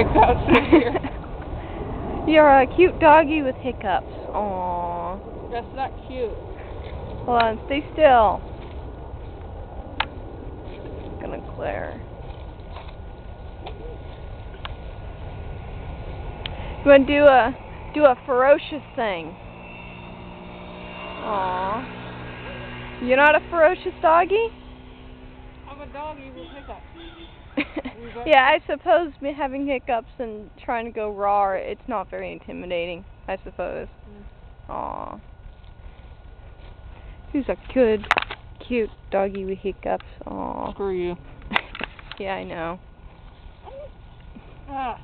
hiccups in here. You're a cute doggy with hiccups. Aww. That's not cute. Hold on, stay still. It's gonna clear. You wanna do a ferocious thing? Aww. You're not a ferocious doggy? I'm a doggy with hiccups. Yeah, I suppose me having hiccups and trying to go raw, it's not very intimidating, I suppose. Aww. He's a good, cute doggy with hiccups. Aww. Screw you. Yeah, I know. Ah.